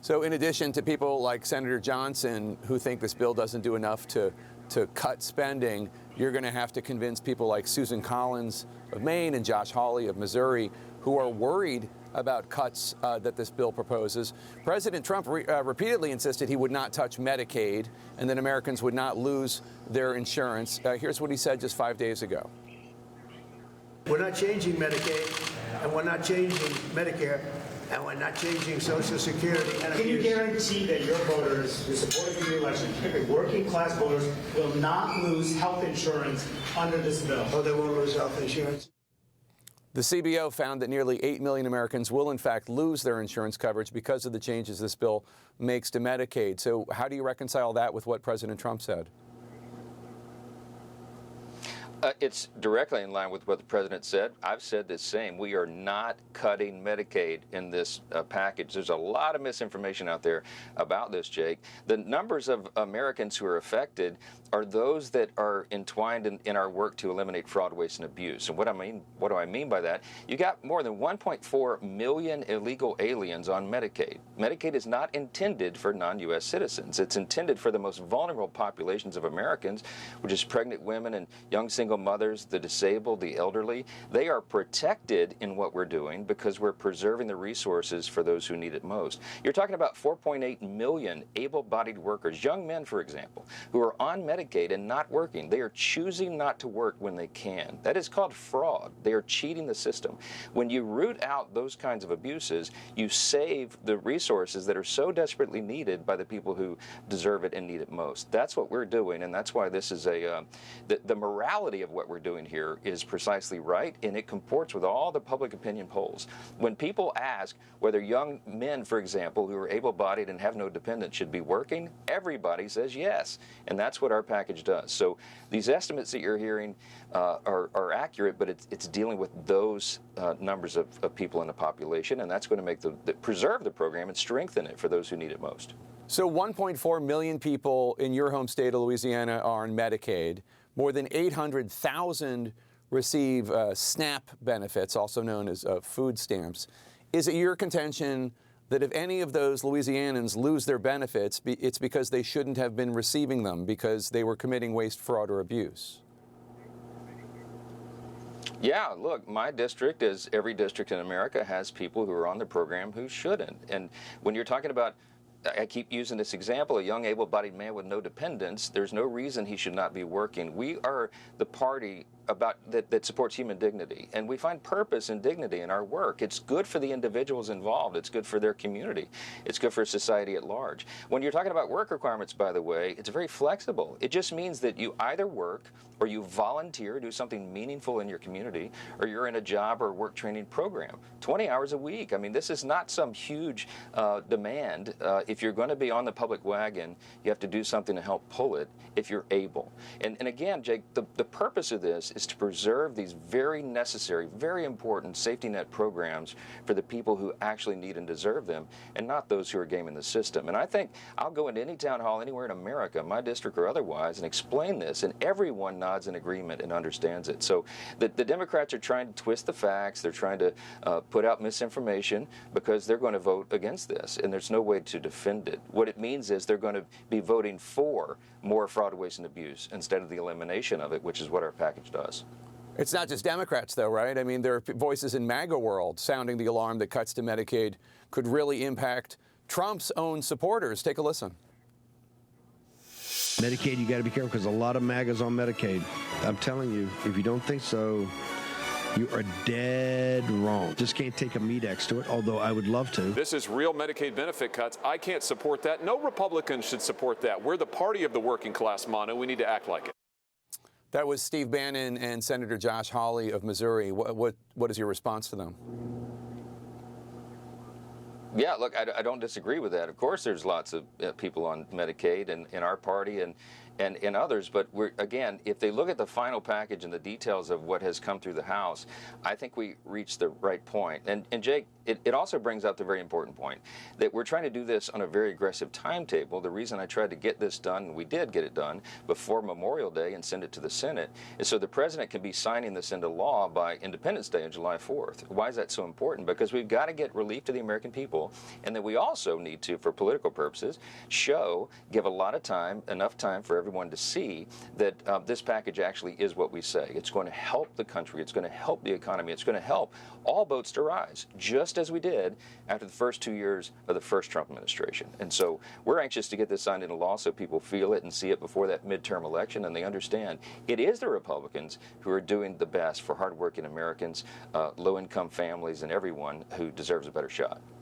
So in addition to people like Senator Johnson who think this bill doesn't do enough to cut spending, you're going to have to convince people like Susan Collins of Maine and Josh Hawley of Missouri who are worried about cuts that this bill proposes. President Trump repeatedly insisted he would not touch Medicaid and that Americans would not lose their insurance. Here's what he said just 5 days ago. We're not changing Medicaid, and we're not changing Medicare, and we're not changing Social Security. And can you guarantee that your voters who supported the election, particularly working class voters, will not lose health insurance under this bill? Oh, they won't lose health insurance? The CBO found that nearly 8 million Americans will, in fact, lose their insurance coverage because of the changes this bill makes to Medicaid. So how do you reconcile that with what President Trump said? It's directly in line with what the president said. I've said the same. We are not cutting Medicaid in this package. There's a lot of misinformation out there about this, Jake. The numbers of Americans who are affected are those that are entwined in our work to eliminate fraud, waste, and abuse. And what do I mean by that? You got more than 1.4 million illegal aliens on Medicaid. Medicaid is not intended for non-U.S. citizens. It's intended for the most vulnerable populations of Americans, which is pregnant women and young single mothers, the disabled, the elderly. They are protected in what we're doing because we're preserving the resources for those who need it most. You're talking about 4.8 million able-bodied workers, young men, for example, who are on Medicaid and not working. They are choosing not to work when they can. That is called fraud. They are cheating the system. When you root out those kinds of abuses, you save the resources that are so desperately needed by the people who deserve it and need it most. That's what we're doing, and that's why this is the morality of what we're doing here is precisely right, and it comports with all the public opinion polls. When people ask whether young men, for example, who are able-bodied and have no dependents should be working, everybody says yes, and that's what our package does. So these estimates that you're hearing are accurate, but it's dealing with those numbers of people in the population, and that's going to make preserve the program and strengthen it for those who need it most. So 1.4 million people in your home state of Louisiana are on Medicaid. More than 800,000 receive SNAP benefits, also known as food stamps. Is it your contention that if any of those Louisianans lose their benefits, it's because they shouldn't have been receiving them because they were committing waste, fraud, or abuse? Yeah, look, my district, as every district in America, has people who are on the program who shouldn't. And when you're talking about, I keep using this example, a young able-bodied man with no dependents, there's no reason he should not be working. We are the party that supports human dignity, and we find purpose and dignity in our work. It's good for the individuals involved. It's good for their community. It's good for society at large. When you're talking about work requirements, by the way, it's very flexible. It just means that you either work or you volunteer, do something meaningful in your community, or you're in a job or work training program. 20 hours a week. I mean, this is not some huge demand. If you're going to be on the public wagon, you have to do something to help pull it if you're able. And again, Jake, the purpose of this is to preserve these very necessary, very important safety net programs for the people who actually need and deserve them, and not those who are gaming the system. And I think I'll go into any town hall anywhere in America, my district or otherwise, and explain this, and everyone nods in agreement and understands it. So the Democrats are trying to twist the facts. They're trying to put out misinformation because they're going to vote against this, and there's no way to defend it. What it means is they're going to be voting for more fraud, waste, and abuse instead of the elimination of it, which is what our package does. It's not just Democrats, though, right? I mean, there are voices in MAGA world sounding the alarm that cuts to Medicaid could really impact Trump's own supporters. Take a listen. Medicaid, you got to be careful because a lot of MAGA's on Medicaid. I'm telling you, if you don't think so, you are dead wrong. Just can't take a Medex to it, although I would love to. This is real Medicaid benefit cuts. I can't support that. No Republican should support that. We're the party of the working class, Manu. We need to act like it. That was Steve Bannon and Senator Josh Hawley of Missouri. What is your response to them? Yeah, look, I don't disagree with that. Of course, there's lots of people on Medicaid in our party, and and others. But again, if they look at the final package and the details of what has come through the House, I think we reached the right point. And Jake, it also brings up the very important point that we're trying to do this on a very aggressive timetable. The reason I tried to get this done, and we did get it done before Memorial Day and send it to the Senate, is so the president can be signing this into law by Independence Day on July 4th. Why is that so important? Because we've got to get relief to the American people, and then we also need to, for political purposes, give a lot of time, enough time for everyone to see that this package actually is what we say. It's going to help the country. It's going to help the economy. It's going to help all boats to rise, just as we did after the first 2 years of the first Trump administration. And so we're anxious to get this signed into law so people feel it and see it before that midterm election, and they understand it is the Republicans who are doing the best for hardworking Americans, low-income families, and everyone who deserves a better shot.